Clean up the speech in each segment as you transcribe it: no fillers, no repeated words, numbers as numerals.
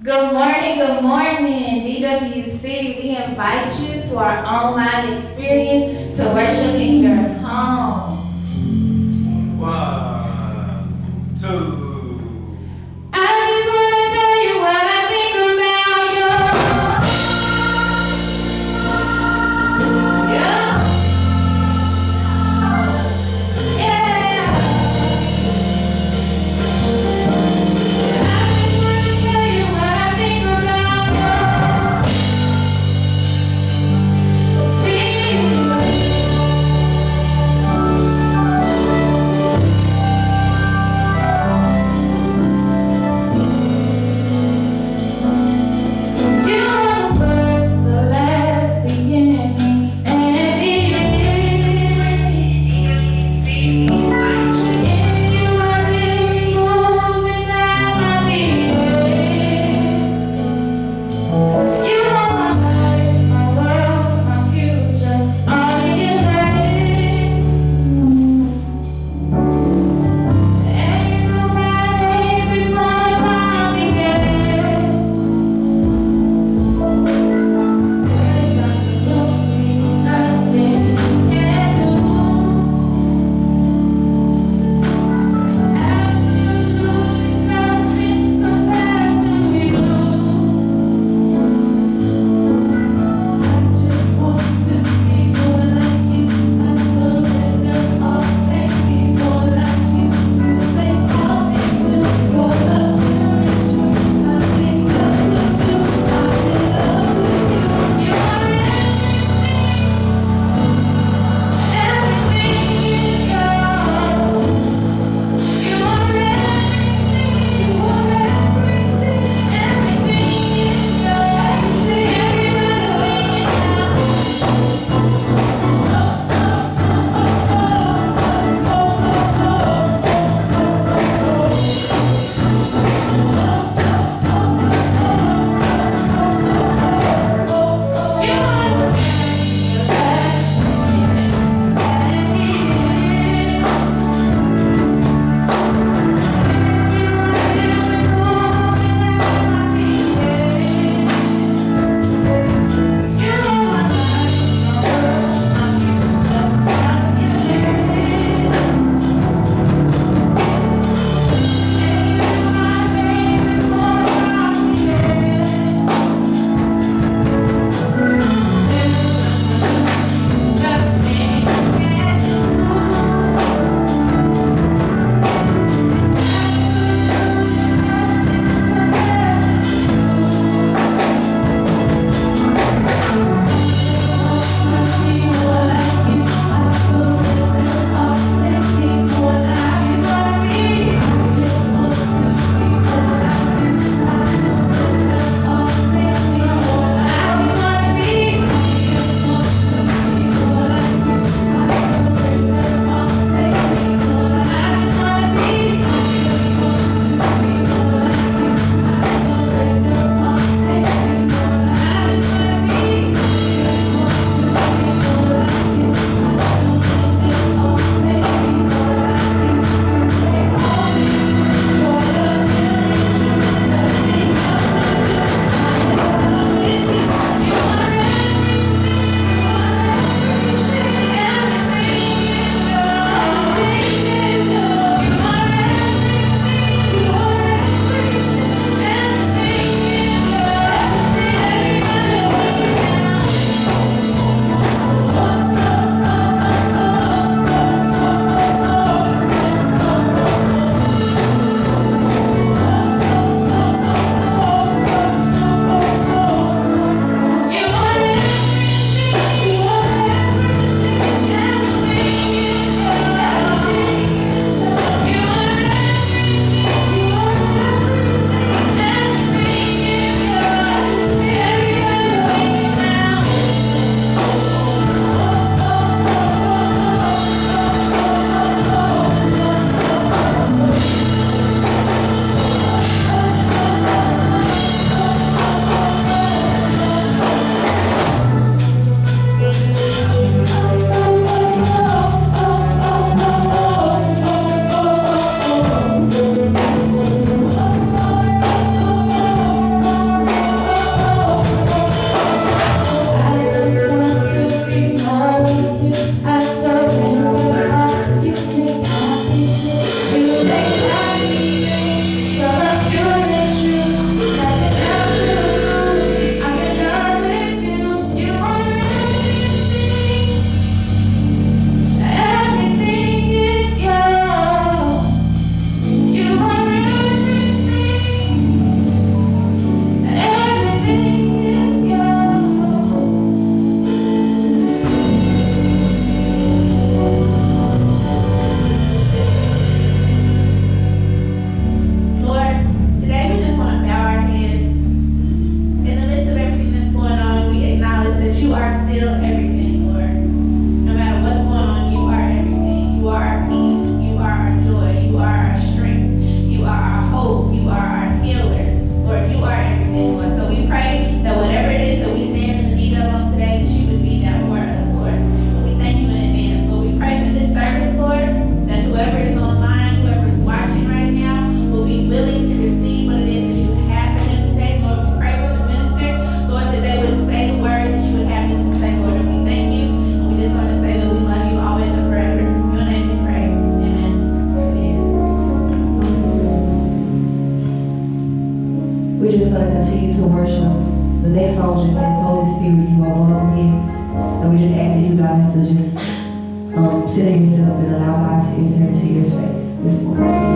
Good morning, DWC. We invite you to our online experience to worship in your homes. One, two. I just want to tell you what I think about you. Yeah. Yeah. I just want to tell you what I think about you. Jesus. we're just going to continue to worship. The next song just says, Holy Spirit, you are welcome here. And we're just asking you guys to just center yourselves and allow God to enter into your space this morning.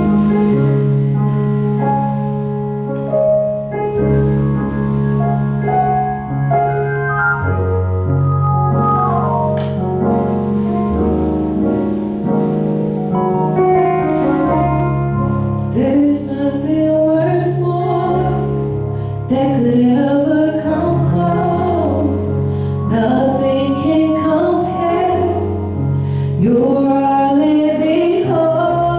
There's nothing worth more that could ever come close. Nothing can compare. You're our living hope.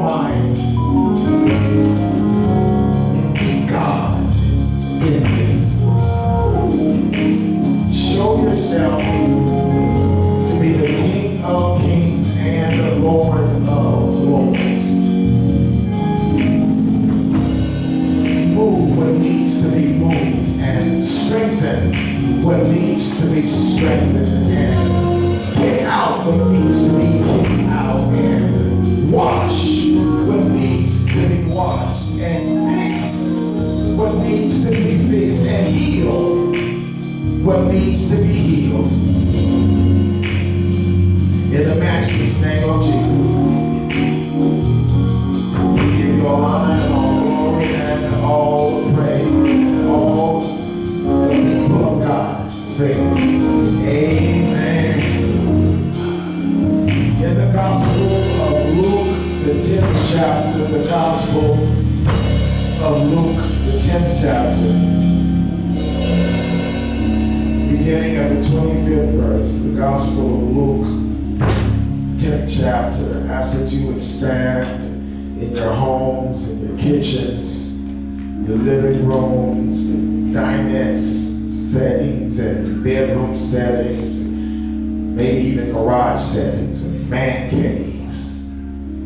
mind. Be God in this. Show yourself to be the King of Kings and the Lord of Lords. Move what needs to be moved and strengthen what needs to be strengthened and pick out what needs to be picked out and wash what needs to be washed and fix what needs to be fixed and heal what needs to be healed. In the matchless name of Jesus, we give you all honor and all glory and all praise and all the people of God say amen. In the Gospel of Luke, the 10th chapter, the Gospel of Luke, the 10th chapter, beginning at the 25th verse, the Gospel of Luke, 10th chapter, I ask that you would stand in your homes, in your kitchens, your living rooms, your dinette settings and bedroom settings, maybe even garage settings and man caves.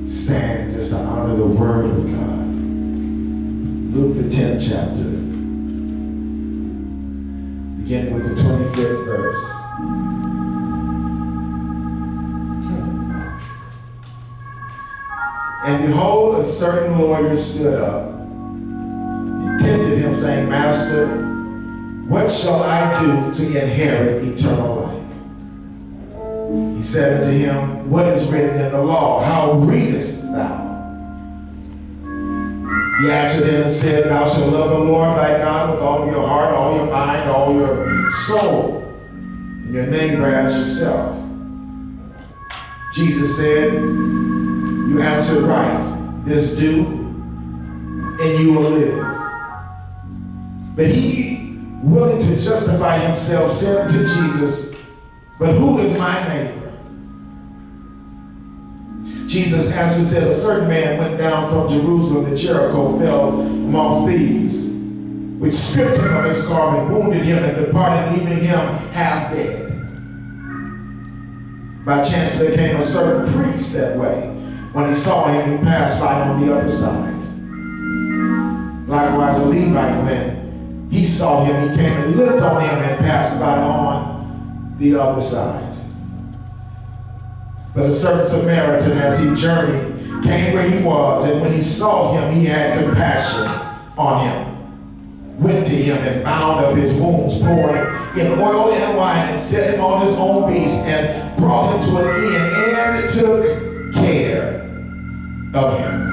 Stand just to honor the word of God. Luke the 10th chapter, beginning with the 25th verse. And behold, a certain lawyer stood up and tempted him, saying, Master, what shall I do to inherit eternal life? He said unto him, what is written in the law? How readest thou? He answered him and said, Thou shalt love the Lord thy God with all your heart, all your mind, all your soul, and your neighbor as yourself. Jesus said, You answered right, this do, and you will live. But he, willing to justify himself, said unto Jesus, But who is my neighbor? Jesus answered, said, A certain man went down from Jerusalem to Jericho, fell among thieves, which stripped him of his garment, wounded him, and departed, leaving him half dead. By chance there came a certain priest that way. When he saw him, he passed by on the other side. Likewise a Levite, when he saw him, he came and looked on him and passed by on the other side. But a certain Samaritan, as he journeyed, came where he was, and when he saw him, he had compassion on him, went to him and bound up his wounds, pouring in oil and wine, and set him on his own beast, and brought him to an inn, and took care of him.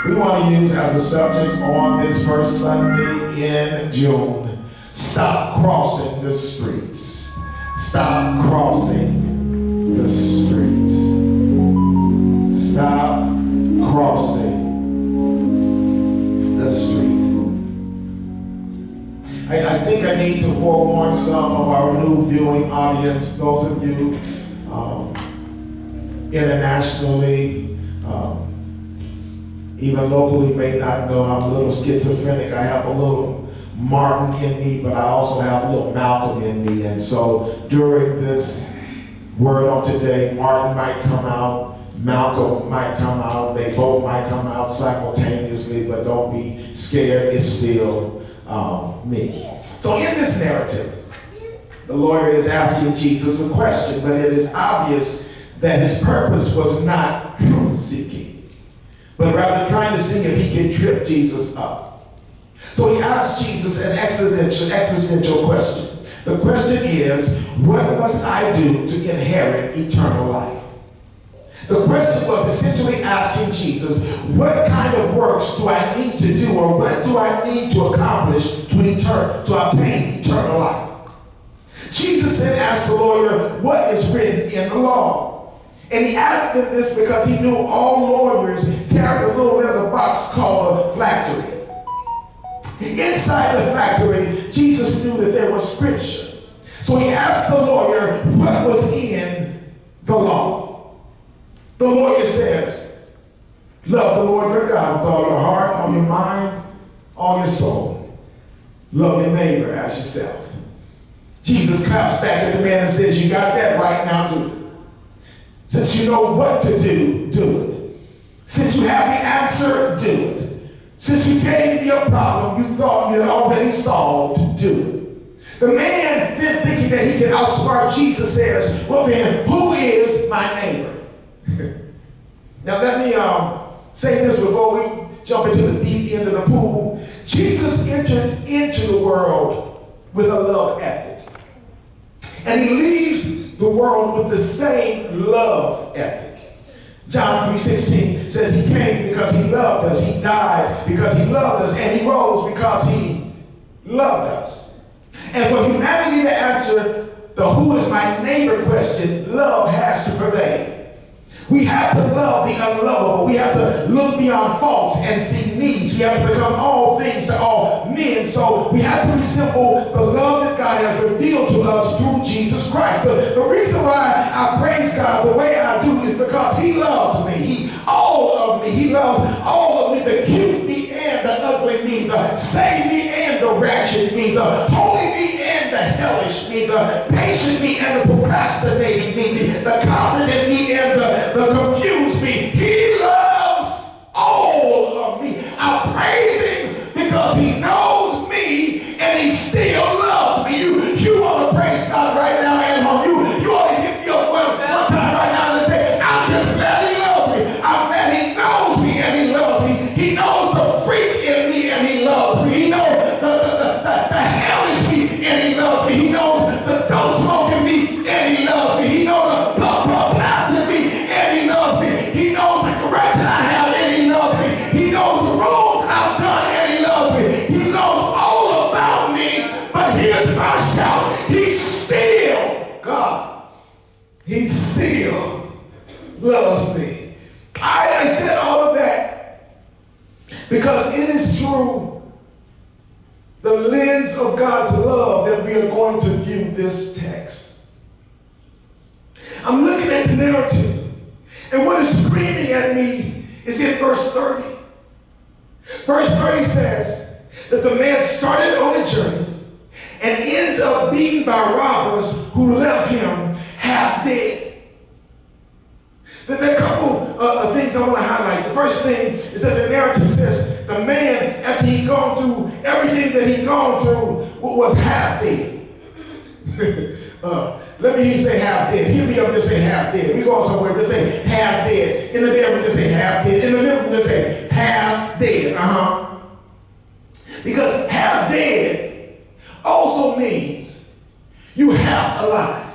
We want to use as a subject on this first Sunday in June, stop crossing the streets. Stop crossing the streets. Stop crossing the street. I think I need to forewarn some of our new viewing audience, those of you internationally, even locally may not know I'm a little schizophrenic. I have a little Martin in me, but I also have a little Malcolm in me. And so during this word on today, Martin might come out, Malcolm might come out, they both might come out simultaneously, but don't be scared, it's still me. So in this narrative, the lawyer is asking Jesus a question, but it is obvious that his purpose was not truth-seeking, but rather trying to see if he could trip Jesus up. So he asked Jesus an existential question. The question is, what must I do to inherit eternal life? The question was essentially asking Jesus, what kind of works do I need to do, or what do I need to accomplish to obtain eternal life? Jesus then asked the lawyer, what is written in the law? And he asked him this because he knew all lawyers carried a little leather box called a phylactery. Inside the phylactery, Jesus knew that there was scripture. So he asked the lawyer what was in the law. The lawyer says, Love the Lord your God with all your heart, all your mind, all your soul. Love your neighbor as yourself. Jesus claps back at the man and says, you got that right, now do it. Since you know what to do, do it. Since you have the answer, do it. Since you gave me a problem you thought you had already solved, do it. The man, then thinking that he can outsmart Jesus, says, well then, who is my neighbor? Now let me say this before we jump into the deep end of the pool. Jesus entered into the world with a love ethic. And he leaves the world with the same love ethic. John 3:16 says he came because he loved us. He died because he loved us. And he rose because he loved us. And for humanity to answer the who is my neighbor question, love has to prevail. We have to love the unlovable. We have to look beyond faults and see needs. We have to become all things to all men. So we have to resemble the love that God has revealed to us through Jesus Christ. The reason why I praise God the way I do is because he loves me. All of me. He loves all of me. The cute me and the ugly me. The saved me and the ratchet me. The holy me and the hellish me. The patient me and the procrastinating me. The confident me and the confused me. He loves all of me. I praise him because he knows me and he still loves me. You want to praise God right now at home. You ought to hit me up one time right now and say, I'm just glad he loves me. I'm glad he knows me and he loves me. He knows the freak in me and he loves me. He knows the hellish me and he loves me. He knows the dope smoking me and he loves me. He knows the blasting me and he loves me. He knows the correction I have and he loves me. He knows the rules I've done and he loves me. He knows all about me. But here's my shout. He's still God. He still loves me. I said all of that because it is through the lens of God's love that we are going to view this text. I'm looking at the narrative, and what is screaming at me is in verse 30. Verse 30 says that the man started on a journey and ends up beaten by robbers who left him half dead. There are a couple of things I want to highlight. The first thing is that the narrative says the man, after he'd gone through everything that he'd gone through, was half dead. Let me hear you say half dead. Hear me up, just say half dead. We go somewhere, just say half dead. In the middle, just say half dead. In the middle, just say half dead. Because half dead also means you half alive.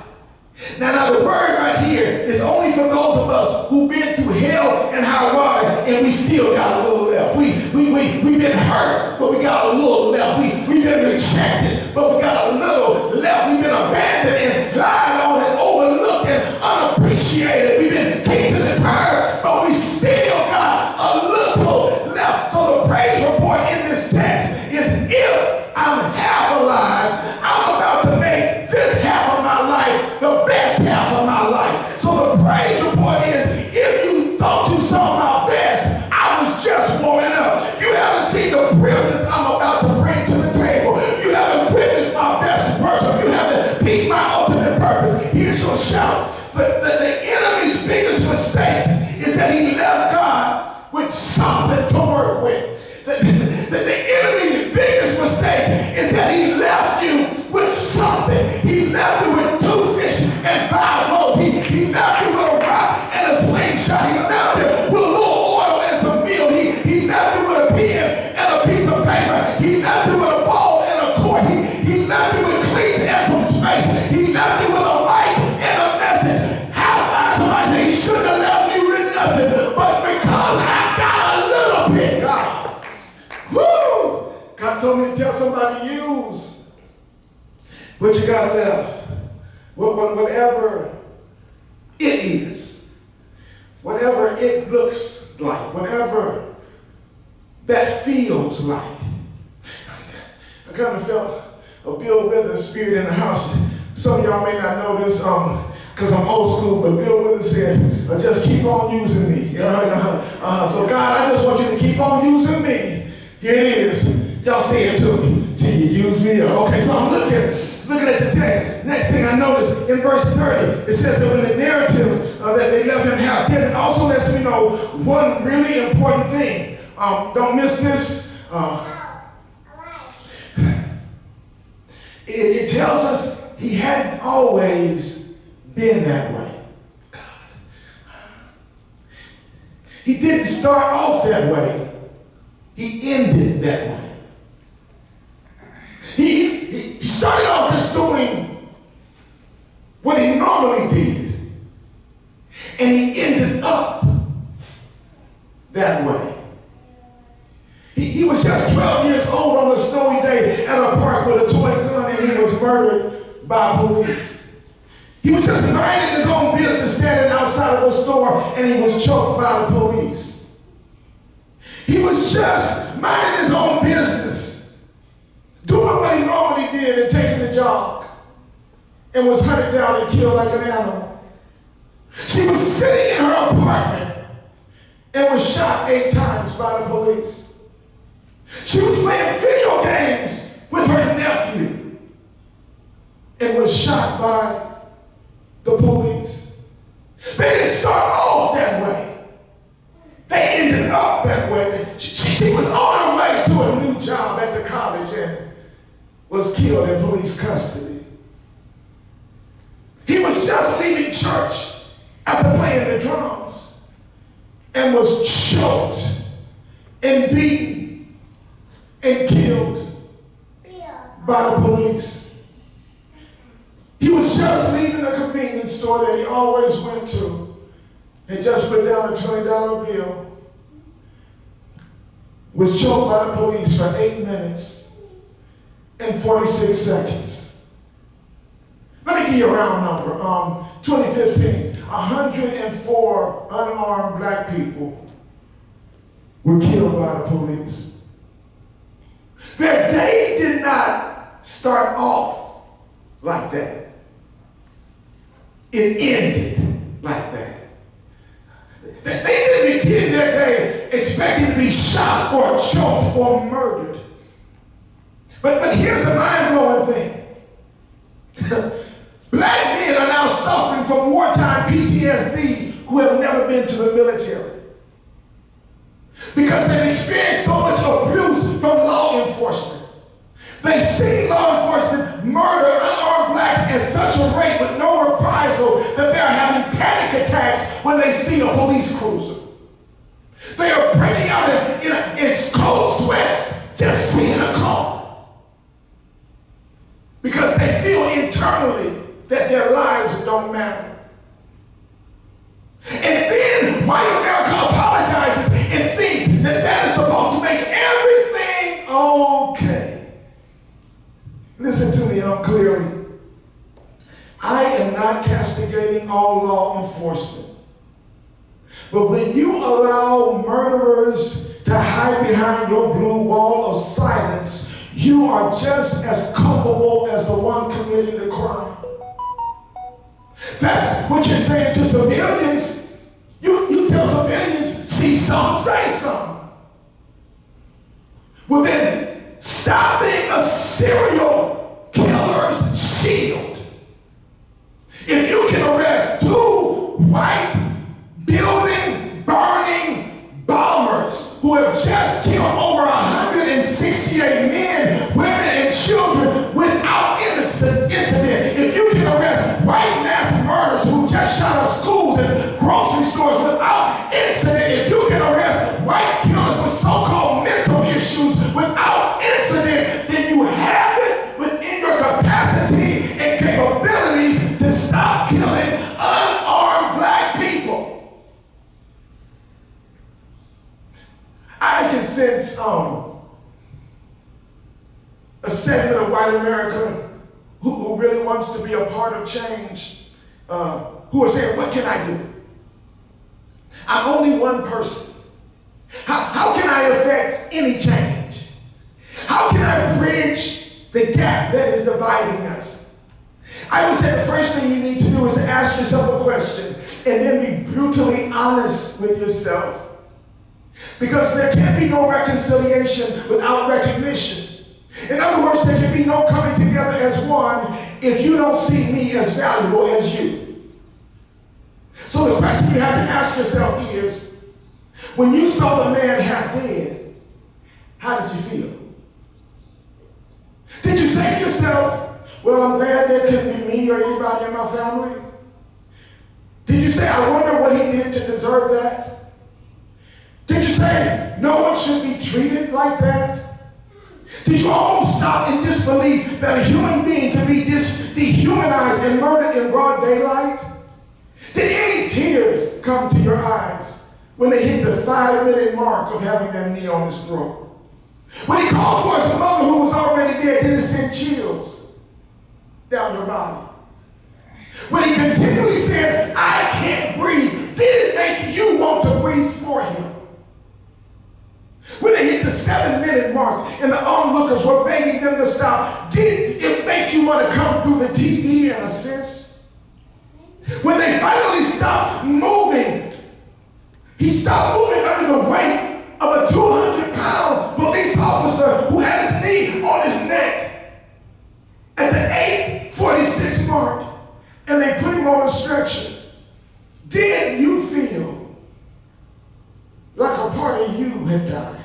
Now the word right here is only for those of us who've been through hell and high water and we still got a little left. We've been hurt, but we got a little left. We've been rejected, but we got a little left. We've been abandoned and lied on and overlooked and unappreciated. We've been kicked to the curb, but we still got a little left. So the praise report in this text is if I'm half alive, I'm about to make this half of my life the best half of my life. So the praise report is if you thought you saw my best, I was just warming up. You haven't seen the brilliance I'm about to bring to the table. You haven't witnessed my best worship. You haven't peaked my ultimate purpose. Here's your shout. But the enemy's biggest mistake is that he left God with something to work with. The enemy's biggest mistake is that he left you with something. He left you with 2 fish and 5 loaves. He left you with a rock and a slingshot. He left you with a little oil and some meal. He left you with a pen and a piece of paper. He left you with a ball and a cord. He left you with cleats and some space. He left you with a mic and a message. Somebody say he shouldn't have left me with nothing, but because I got a little bit, God. Woo! God told me to tell somebody, use what you got left. Whatever it is. Whatever it looks like. Whatever that feels like. I kind of felt a Bill Withers spirit in the house. Some of y'all may not know this. because I'm old school, but Bill Withers said, just keep on using me. So God, I just want you to keep on using me. Here it is. Y'all say it to me. Till you use me up. Okay, so I'm looking at the text. Next thing I notice in verse 30, it says that when the narrative that they left him half dead, it also lets me know one really important thing. Don't miss this. It tells us he hadn't always been that way. God. He didn't start off that way. He ended that way. He started off just doing what he normally did. And he ended up that way. He was just 12 years old on a snowy day at a park with a toy gun, and he was murdered by police. He was just minding his own business, standing outside of a store, and he was choked by the police. He was just minding his own business, doing what he normally did and taking a jog, and was hunted down and killed like an animal. She was sitting in her apartment and was shot 8 times by the police. She was playing video games with her nephew and was shot by the police. They didn't start off that way. They ended up that way. She was on her way to a new job at the college and was killed in police custody. He was just leaving church after playing the drums and was choked and beaten and killed by the police. He was just leaving a convenience store that he always went to and just put down a $20 bill. Was choked by the police for 8 minutes and 46 seconds. Let me give you a round number. 2015, 104 unarmed black people were killed by the police. Their day did not start off like that. It ended like that. They didn't begin their day expecting to be shot or choked or murdered. But here's the mind-blowing thing. Black men are now suffering from wartime PTSD who have never been to the military. Because they've experienced so much abuse from law enforcement. They've seen law enforcement murder unarmed blacks at such a rate with no reprisal that they're having panic attacks when they see a police cruiser. They are breaking out in cold sweats just seeing a car. Because they feel internally that their lives don't matter. And then white America apologizes and thinks that is supposed to make everything okay. Listen to me clearly. I am not castigating all law enforcement. But when you allow murderers to hide behind your blue wall of silence, you are just as culpable as the one committing the crime. That's what you're saying to civilians. You tell civilians, see something, say something. Well then, stop being a serial killer's shield. If you can arrest 2 white building burning bombers who have just killed over 168 men, women, and children without incident, if you can arrest white mass murderers who just shot up schools and grocery stores without incident, if you can arrest white killers with so-called mental issues without incident, then you have it within your capacity and capabilities to stop killing unarmed black people. I can sense a segment of white America who really wants to be a part of change, who are saying, what can I do? I'm only one person. How can I affect any change? How can I bridge the gap that is dividing us? I would say the first thing you need to do is to ask yourself and then be brutally honest with yourself. Because there can be no reconciliation without recognition. In other words, there can be no coming together as one if you don't see me as valuable as you. So the question you have to ask yourself is, when you saw the man half dead, how did you feel? Did you say to yourself, well, I'm glad that couldn't be me or anybody in my family? Did you say, I wonder what he did to deserve that? Did you say, no one should be treated like that? Did you almost stop in disbelief that a human being can be dehumanized and murdered in broad daylight? Did any tears come to your eyes when they hit the 5-minute mark of having that knee on his throat? When he called for his mother who was already dead, did it send chills down your body? When he continually said, I can't breathe, did it make you want to breathe for him? When they hit the 7-minute mark and the onlookers were begging them to stop, did it make you want to come through the TV in a sense? When they finally stopped moving, he stopped moving under the weight of a 200-pound police officer who had his knee on his neck at the 8:46 mark, and they put him on a stretcher. Did you feel like a part of you had died?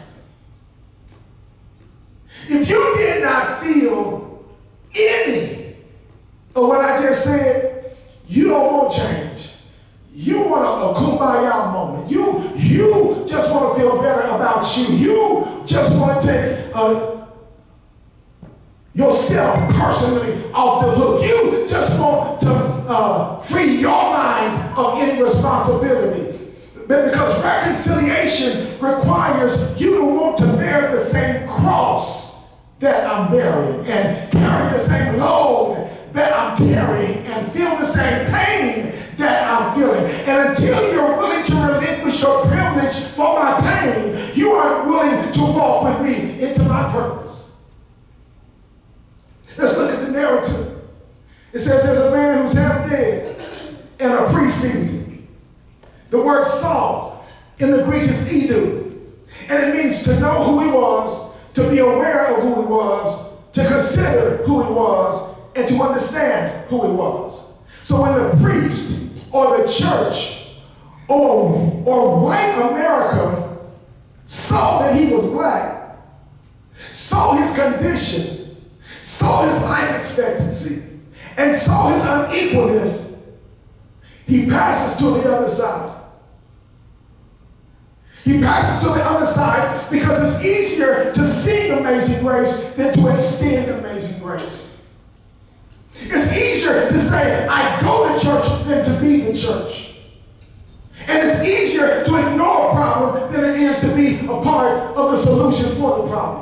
If you did not feel any of what I just said, you don't want change. You want a kumbaya moment. You just want to feel better about you. You just want to take yourself personally off the hook. You just want to free your mind of any responsibility. But because reconciliation requires you to want to bear the same cross that I'm bearing and carry the same load that I'm carrying and feel the same pain that I'm feeling. And until you're willing to relinquish your privilege for my pain, you aren't willing to walk with me into my purpose. Let's look at the narrative. It says there's a man who's half dead in a preseason. The word saw in the Greek is idu, and it means to know who he was, to be aware of who he was, to consider who he was, and to understand who he was. So when the priest or the church or white America saw that he was black, saw his condition, saw his life expectancy, and saw his unequalness, he passes to the other side. He passes to the other side because it's easier to sing Amazing Grace than to extend Amazing Grace. It's easier to say, I go to church than to be the church. And it's easier to ignore a problem than it is to be a part of the solution for the problem.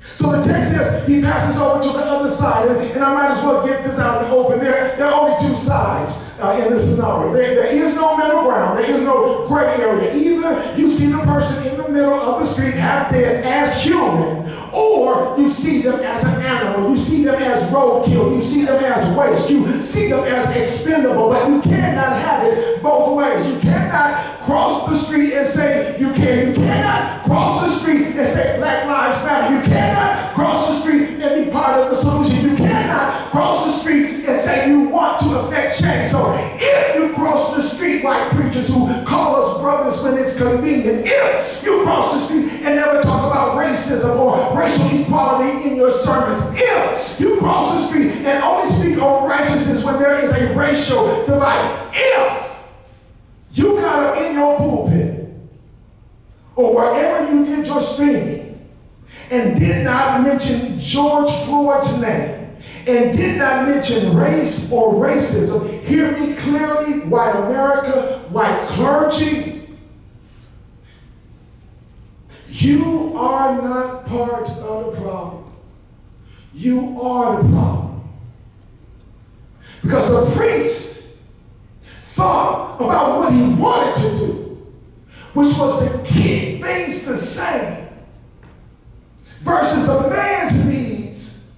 So the text says he passes over to the other side, and I might as well get this out in the open. There are only two sides in this scenario. There is no middle ground. There is no gray area. Either you see the person in the middle of the street half dead as human, or you see them as an animal. You see them as roadkill. You see them as waste. You see them as expendable, but you cannot have it both ways. You cannot cross the street and say you can. You cannot cross the street and say Black Lives Matter. You cannot cross the street and be part of the solution. You cannot cross the street and say you want to affect change. So if you cross the street, white preachers who call us brothers when it's convenient, if you cross the street and never talk about racism or racial equality in your sermons, if you cross the street and only speak on righteousness when there is a racial divide, if you got up in your pulpit or wherever you did your speaking and did not mention George Floyd's name and did not mention race or racism, hear me clearly, white America, white clergy, you are not part of the problem. You are the problem. Because the priest thought about what he wanted to do, which was to keep things the same, versus the man's needs,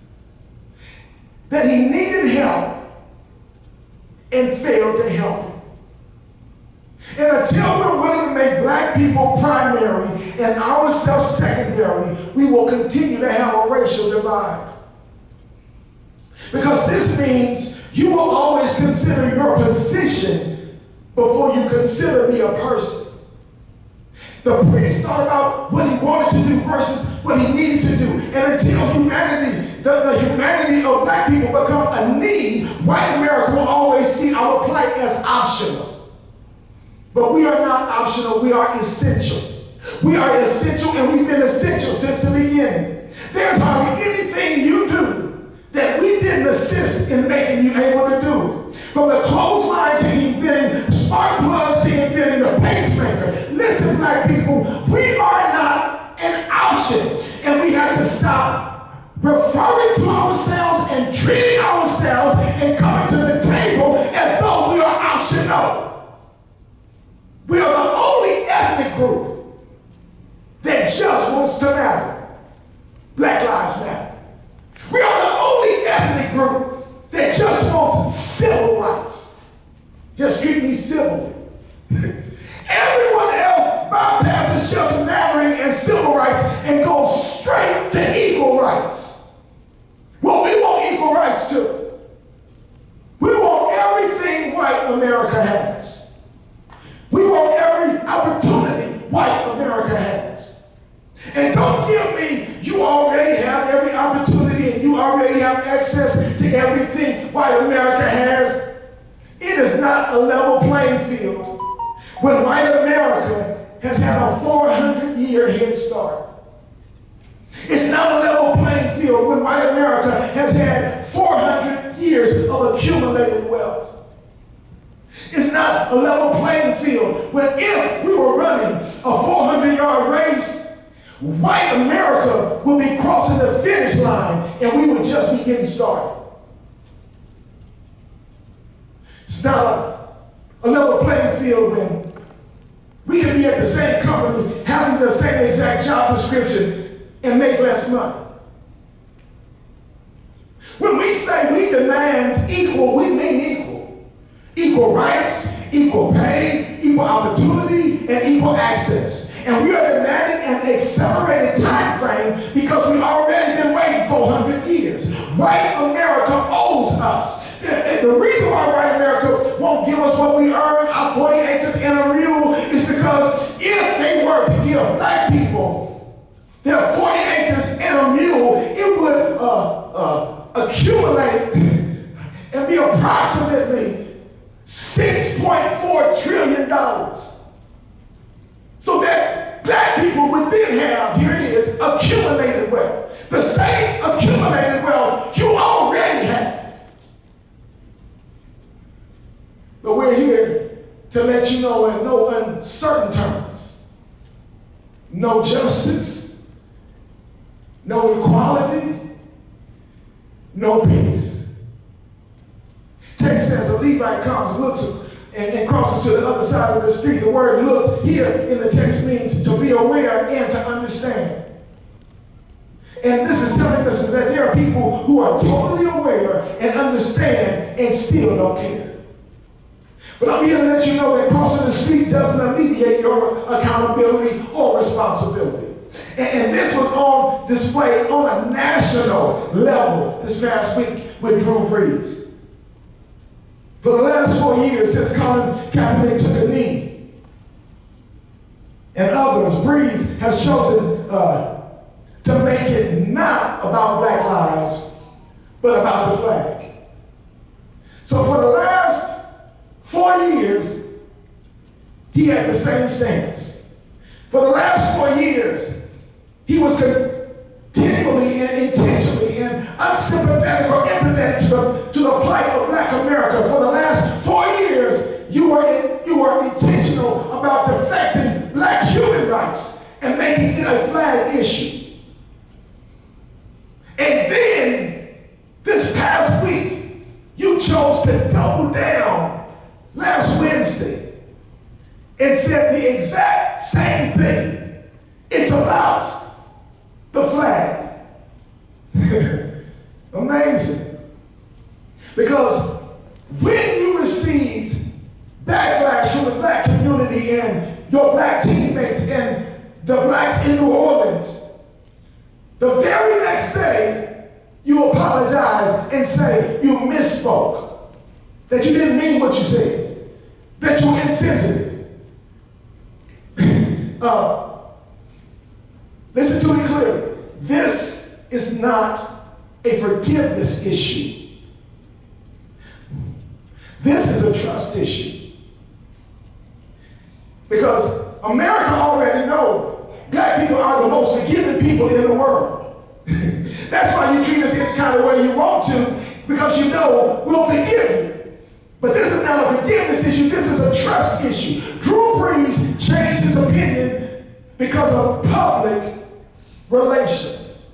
that he needed help and failed to help him. prosperity, we will continue to have a racial divide. Because this means you will always consider your position before you consider me a person. The priest thought about what he wanted to do versus what he needed to do. And until humanity, the humanity of black people become a need, white America will always see our plight as optional. But we are not optional, we are essential. We are essential, and we've been essential since the beginning. There's hardly anything you do that we didn't assist in making you able to do it. From the clothesline to inventing spark plugs to inventing the pacemaker. Listen, black people, we are not an option. And we have to stop referring to ourselves and treating ourselves and coming to the table as though we are optional. We are the only ethnic group that just wants to matter. Black Lives Matter. We are the only ethnic group that just wants civil rights. Just treat me civilly. Everyone else bypasses just mattering and civil rights and goes straight to equal rights. Well, we want equal rights too. We want everything white America has. We want every opportunity white America has. And don't give me, you already have every opportunity and you already have access to everything white America has. It is not a level playing field when white America has had a 400-year head start. It's not a level playing field when white America has had 400 years of accumulated wealth. It's not a level playing field when if we were running a 400-yard race, white America will be crossing the finish line and we would just be getting started. It's not a level playing field when we can be at the same company having the same exact job description and make less money. When we say we demand equal, we mean equal. Equal rights, equal pay, equal opportunity, and equal access. And we are demanding an accelerated time frame because we've already been waiting 400 years. White America owes us. The reason why white America won't give us what we earn, our 40 acres and a mule, is because if they were to give black people their 40 acres and a mule, it would accumulate and be approximately $6.4 trillion. So that black people would then have, here it is, accumulated wealth. The same accumulated wealth you already have. But we're here to let you know in no uncertain terms, no justice, no equality, no peace. Text says a Levite comes, looks, and crosses to the other side of the street. The word look here in the text means to be aware and to understand. And this is telling us is that there are people who are totally aware and understand and still don't care. But I'm here to let you know that crossing the street doesn't alleviate your accountability or responsibility. And this was on display on a national level this past week with Drew Brees. For the last 4 years since Colin Kaepernick took a knee and others, Brees has chosen to make it not about black lives, but about the flag. So for the last 4 years, he had the same stance. For the last 4 years, he was continually and intentionally and unsympathetic or empathetic to the plight of black America. For the last 4 years, you were intentional about defecting black human rights and making it a flag issue. And then, this past week, you chose to double down last Wednesday and said the exact same thing. It's about the flag. Amazing. Because when you received backlash from the black community and your black teammates and the blacks in New Orleans, The very next day, you apologize and say you misspoke, that you didn't mean what you said, that you were insensitive. Listen to me clearly. This is not a forgiveness issue. This is a trust issue. Because America already knows black people are the most forgiving people in the world. That's why you treat us any kind of way you want to, because you know we'll forgive you. But this is not a forgiveness issue, this is a trust issue. Drew Brees changed his opinion because of public relations.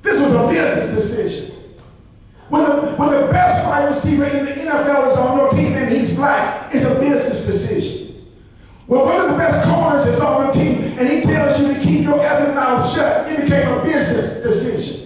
This was a business decision. When the best wide receiver in the NFL is on your team and he's black, it's a business decision. When one of the best corners is on your team and he tells you to keep your effing mouth shut, it became a business decision.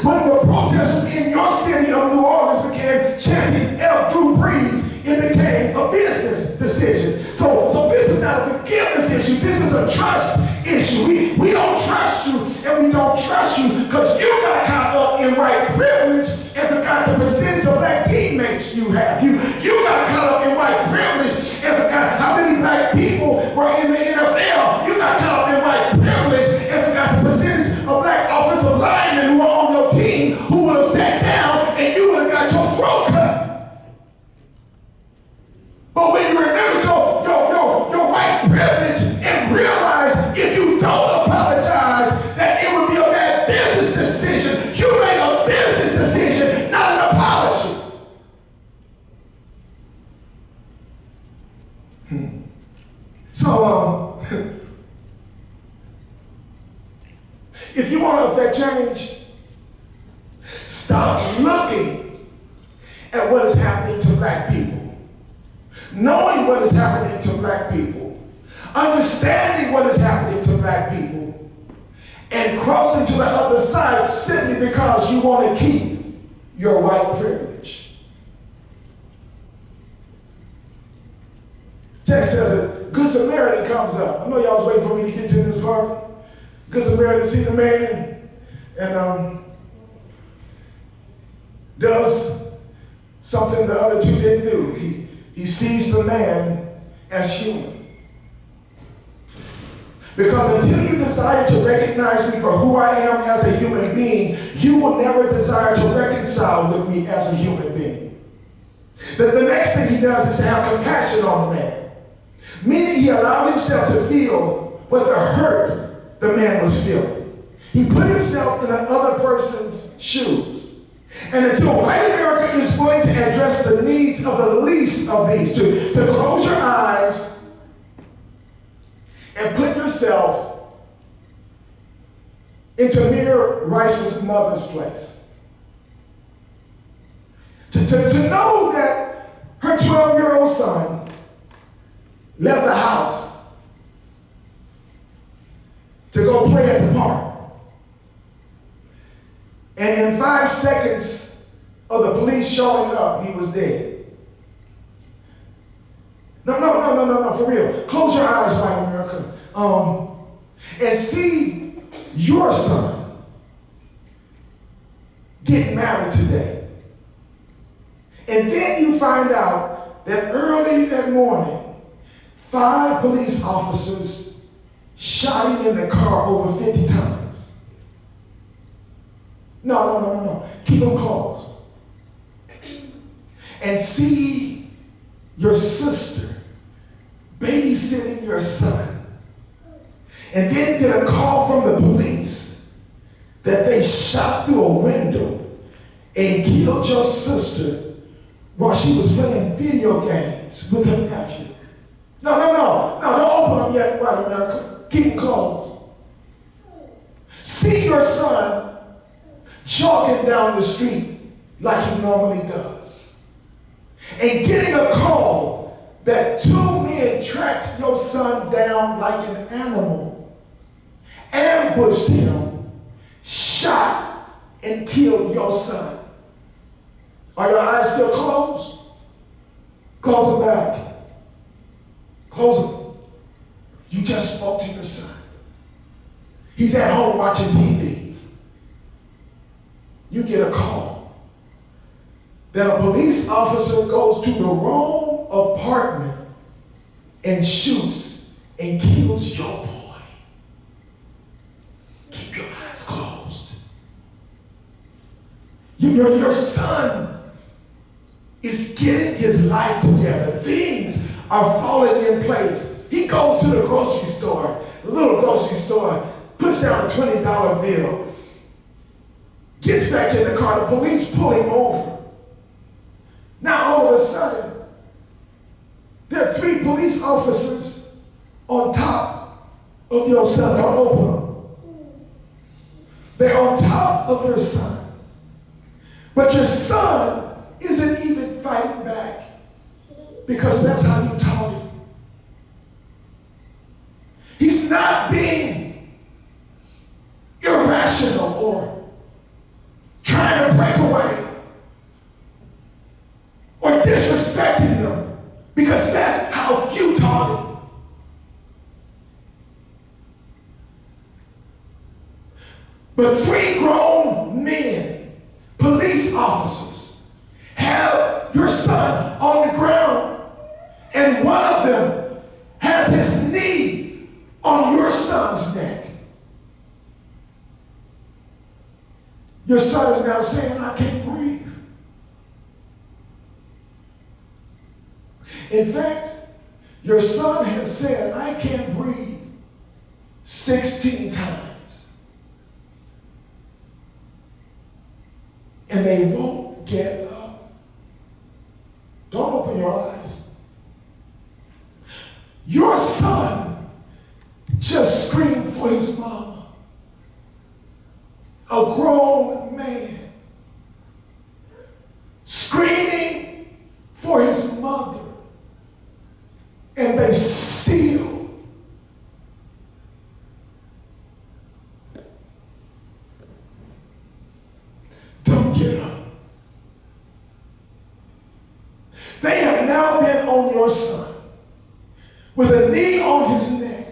When the protesters in your city of New Orleans began chanting F. Drew Brees, it became a business decision. So this is not a forgiveness issue, this is a trust issue. We don't trust you, and we don't trust you because you got caught up in white privilege and forgot the percentage of black teammates you have. You got caught up in white privilege and forgot how many black people were in the NFL. You got caught up in white privilege and forgot the percentage of black offensive linemen who were on your team who would have sat down and you would have got your throat cut. But when you remember your white privilege and realize if you don't apologize that it would be a bad business decision, you made a business decision, not an apology. So, if you want to affect change, stop looking at what is happening to black people. Knowing what is happening to black people, understanding what is happening to black people, and crossing to the other side simply because you want to keep your white privilege. Text says it, Good Samaritan comes up. I know y'all was waiting for me to get to this part. Good Samaritan see the man and does something the other two didn't do. He sees the man as human. Because until you desire to recognize me for who I am as a human being, you will never desire to reconcile with me as a human being. The next thing he does is to have compassion on the man. Meaning he allowed himself to feel what the hurt the man was feeling. He put himself in another person's shoes. And until white America is willing to address the needs of the least of these, to close your eyes and put yourself into Amir Rice's mother's place. To know that her 12-year-old son left the house to go play at the park. And in 5 seconds of the police showing up, he was dead. No, for real. Close your eyes, white America. And see your son get married today. And then you find out that early that morning, 5 police officers shot him in the car over 50 times. No. Keep them closed. And see your sister babysitting your son. And then get a call from the police that they shot through a window and killed your sister while she was playing video games with her nephew. No, don't open them yet, white America. Keep them closed. See your son jogging down the street like he normally does. And getting a call that 2 men tracked your son down like an animal, ambushed him, shot, and killed your son. Are your eyes still closed? Close them back. Close them. You just spoke to your son. He's at home watching TV. you get a call that a police officer goes to the wrong apartment and shoots and kills your boy. Keep your eyes closed. Your son is getting his life together. Things are falling in place. He goes to the grocery store, the little grocery store, puts down a $20 bill, gets back in the car, the police pull him over. Now all of a sudden, there are 3 police officers on top of your son. Don't open them. They're on top of your son. But your son isn't even fighting back because that's how you taught him. He's not being irrational or trying to break away or disrespecting them because that's how you taught him. But 3 grown men, police officers, have your son on the ground, and one of them has his knee on your son's neck. Your son is now saying, I can't breathe. In fact, your son has said, I can't breathe 16 times. And they won't get up. Don't open your eyes. Your son just screamed for his mama. A grown man screaming for his mother. And they still don't get up. They have now been on your son with a knee on his neck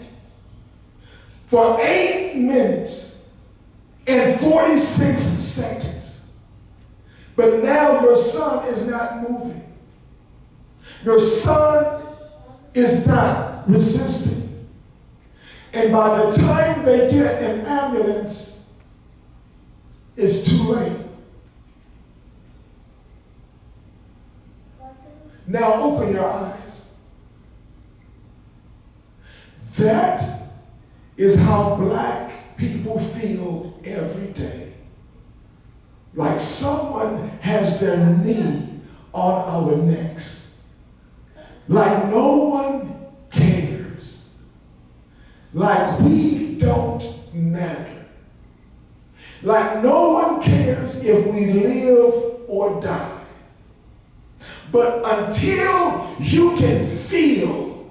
for 8 minutes and 46 seconds. But now your son is not moving. Your son is not resisting. And by the time they get an ambulance, it's too late. Now open your eyes. That is how black people feel every day. Like someone has their knee on our necks. Like no one cares. Like we don't matter. Like no one cares if we live or die. But until you can feel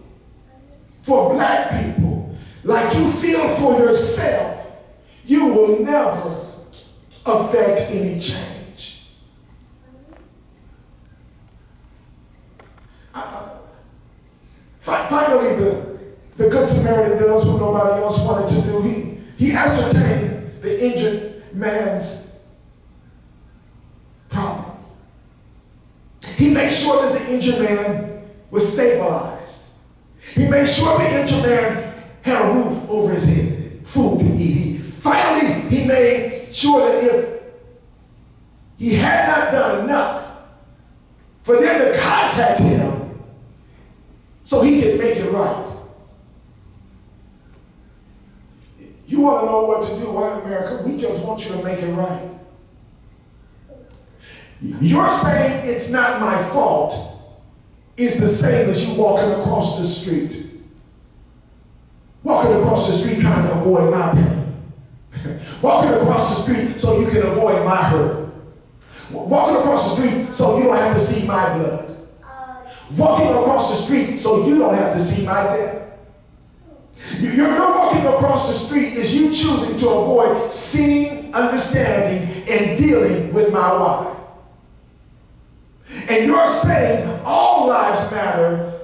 for black people like you feel for yourself, you will never affect any change. Finally, the Good Samaritan does what nobody else wanted to do. He ascertained the injured man's problem. He made sure that the injured man was stabilized. He made sure the injured man had a roof over his head, food to eat. Finally, he made sure that if he had not done enough for them to contact him so he could make it right. You want to know what to do, white America? We just want you to make it right. You're saying it's not my fault is the same as you walking across the street. Walking across the street trying to avoid my pain. Walking across the street so you can avoid my hurt. Walking across the street so you don't have to see my blood. Walking across the street so you don't have to see my death. You're walking across the street is you choosing to avoid seeing, understanding, and dealing with my wife. And you're saying all lives matter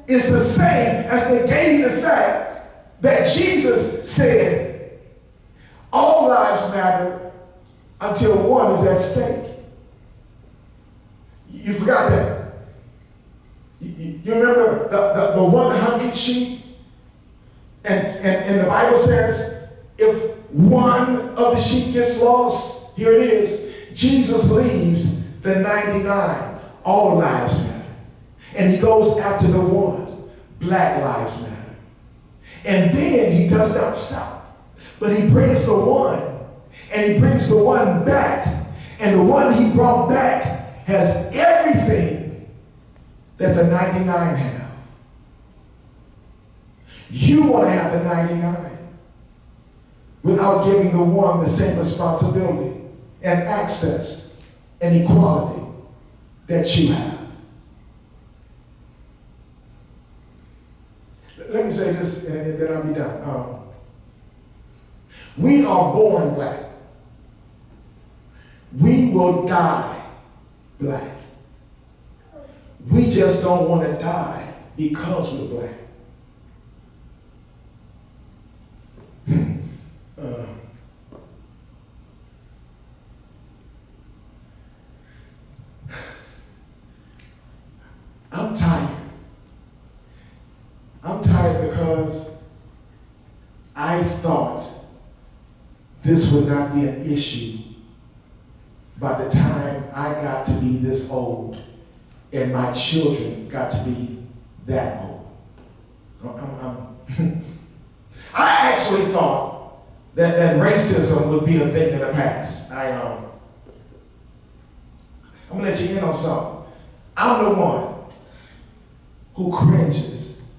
is the same as negating the fact that Jesus said all lives matter until one is at stake. You forgot that. You remember the 100 sheep? And the Bible says, if one of the sheep gets lost, here it is, Jesus leaves the 99. All lives matter. And he goes after the one. Black lives matter. And then he does not stop, but he brings the one, and he brings the one back. And the one he brought back has everything that the 99 have. You want to have the 99 without giving the one the same responsibility and access and equality that you have. Let me say this and then I'll be done. We are born black. We will die black. We just don't want to die because we're black. I'm tired. I'm tired because I thought this would not be an issue by the time I got to be this old and my children got to be that old. I actually thought that racism would be a thing in the past. I'm gonna let you in on something. I'm the one who cringes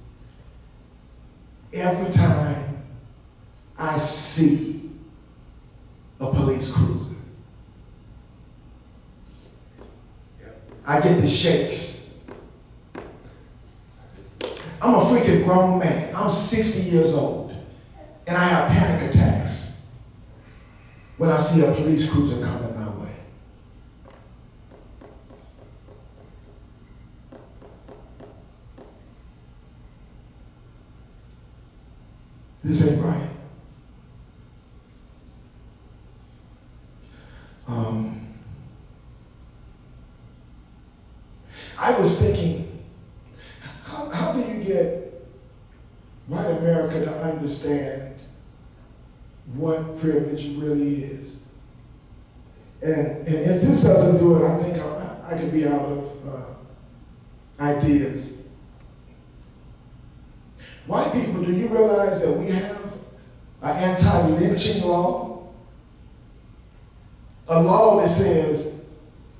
every time I see a police cruiser. I get the shakes. I'm a freaking grown man. I'm 60 years old, and I have panic attacks when I see a police cruiser coming my way. This ain't right. I was thinking, how do you get white America to understand what privilege really is? And if this doesn't do it, I think I could be out of ideas. White people, do you realize that we have an anti-lynching law? A law that says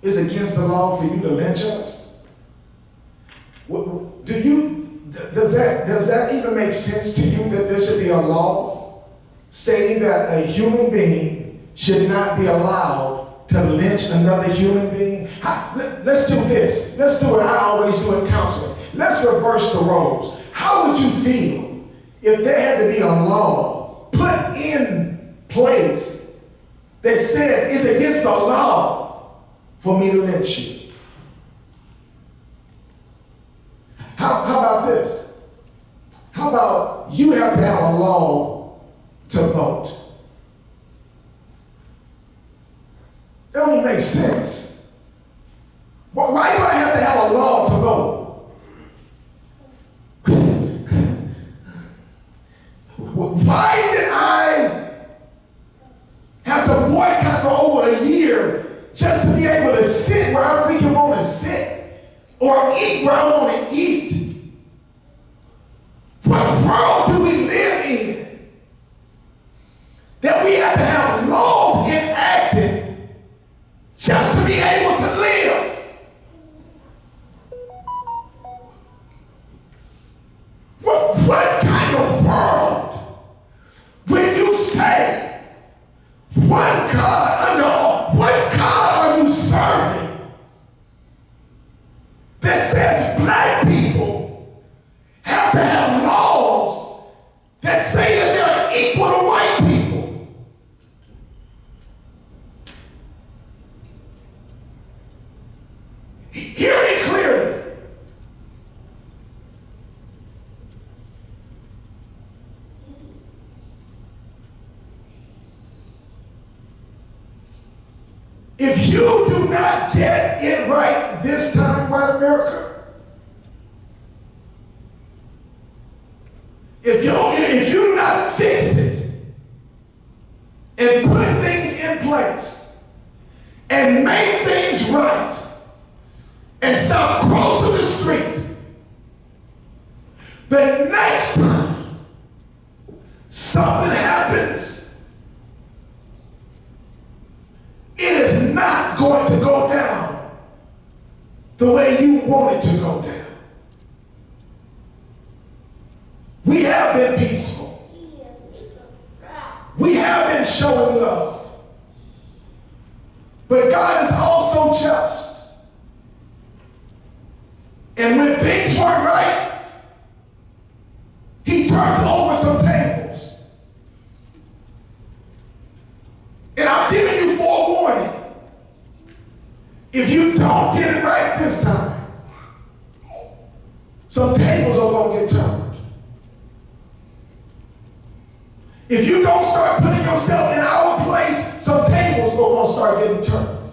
it's against the law for you to lynch us? Does that even make sense to you that there should be a law stating that a human being should not be allowed to lynch another human being? Let's do this. Let's do what I always do in counseling. Let's reverse the roles. How would you feel if there had to be a law put in place that said it's against the law for me to lynch you? How about this? How about you have to have a law to vote? That don't even make sense. Why do I have to have a law to vote? Why did I have to boycott for over a year just to be able to sit where I freaking want to sit or eat where I want to eat? What world do we live in that we have to have laws enacted just to be able to live? What kind of world, when you say, what God are you serving that says black people have to have laws that say that they're equal to white people? Hear me clearly. If you do not get it right this time, white America, if you do not fix it and put things in place and make things right and stop crossing the street, the next time something happens, it is not going to go down the way you want it to go down. We have been peaceful. We have been showing love. But God is also just. And when things weren't right, he turned over some tables. And I'm giving you forewarning. If you don't get it right this time, some tables are going to get turned. If you don't start putting yourself in our place, some tables are going to start getting turned.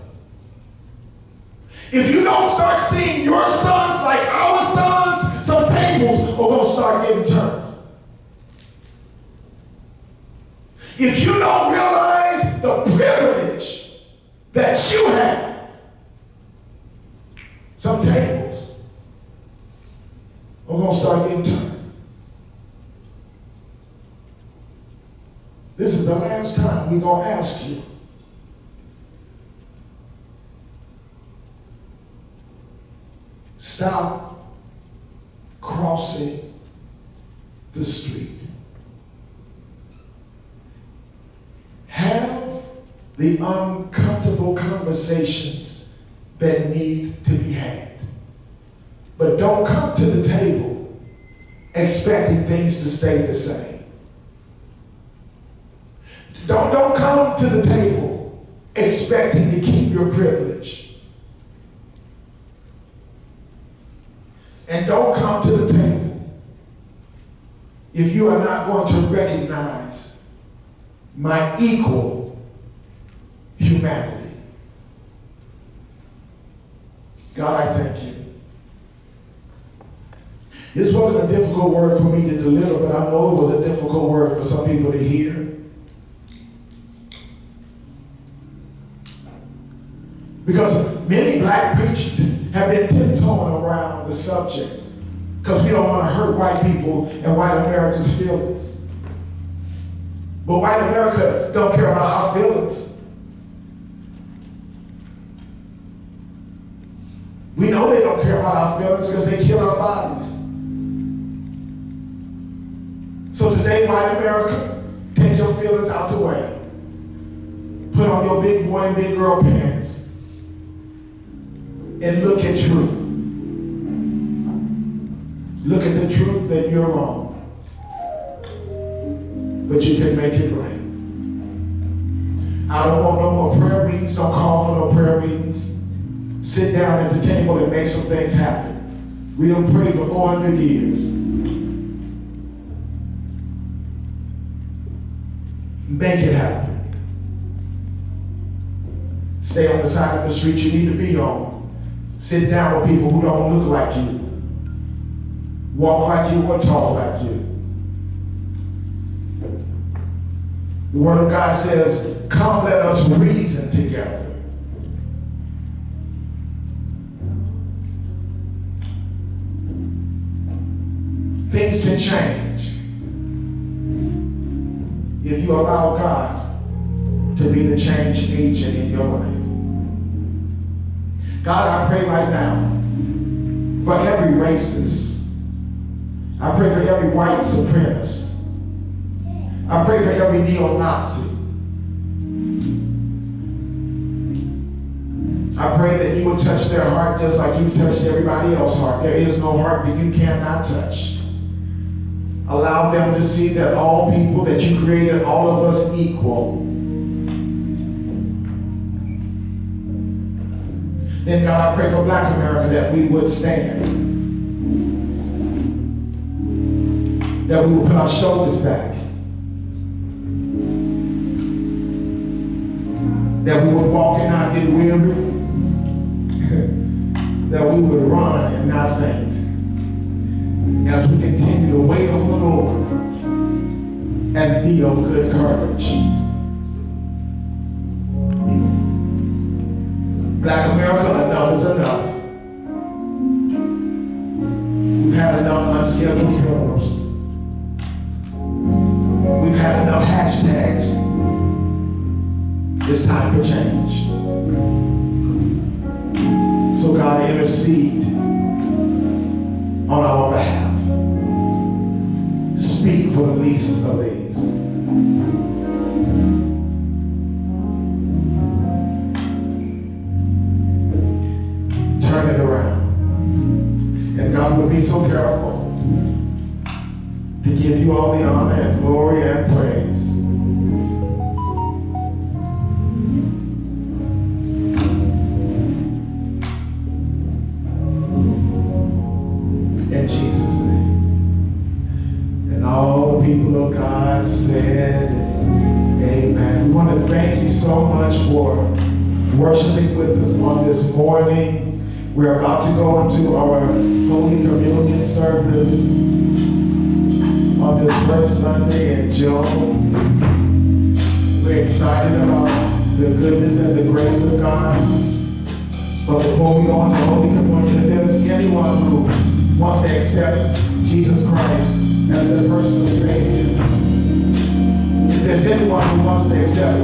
If you don't start seeing your sons like our sons, some tables are going to start getting turned. If you don't realize the privilege that you have, some tables are going to start getting turned. This is the last time we're going to ask you. Stop crossing the street. Have the uncomfortable conversations that need to be had. But don't come to the table expecting things to stay the same. Don't come to the table expecting to keep your privilege. And don't come to the table if you are not going to recognize my equal humanity. God, I thank you. This wasn't a difficult word for me to deliver, but I know it was a difficult word for some people to hear. Because many black preachers have been tiptoeing around the subject because we don't want to hurt white people and white America's feelings. But white America don't care about our feelings. We know they don't care about our feelings because they kill our bodies. So today, white America, take your feelings out the way. Put on your big boy and big girl pants. And look at truth. Look at the truth that you're wrong. But you can make it right. I don't want no more prayer meetings. Don't call for no prayer meetings. Sit down at the table and make some things happen. We done prayed for 400 years. Make it happen. Stay on the side of the street you need to be on. Sit down with people who don't look like you, walk like you, or talk like you. The Word of God says, come let us reason together. Things can change if you allow God to be the change agent in your life. God, I pray right now for every racist. I pray for every white supremacist. I pray for every neo-Nazi. I pray that you will touch their heart just like you've touched everybody else's heart. There is no heart that you cannot touch. Allow them to see that all people that you created, all of us equal. Then God, I pray for Black America that we would stand. That we would put our shoulders back. That we would walk and not get get weary, that we would run and not faint as we continue to wait on the Lord and be of good courage. Black America, enough is enough. We've had enough unscheduled funerals. We've had enough hashtags. It's time for change. So God, intercede on our behalf. Speak for the least of these. Turn it around. And God will be so careful to give you all the honor and glory and praise. In Jesus' name. And all the people of God said, amen. We want to thank you so much for worshiping with us on this morning. We're about to go into our Holy Communion service on this first Sunday in June. We're excited about the goodness and the grace of God. But before we go into Holy Communion, if there's anyone who wants to accept Jesus Christ as their personal Savior, if there's anyone who wants to accept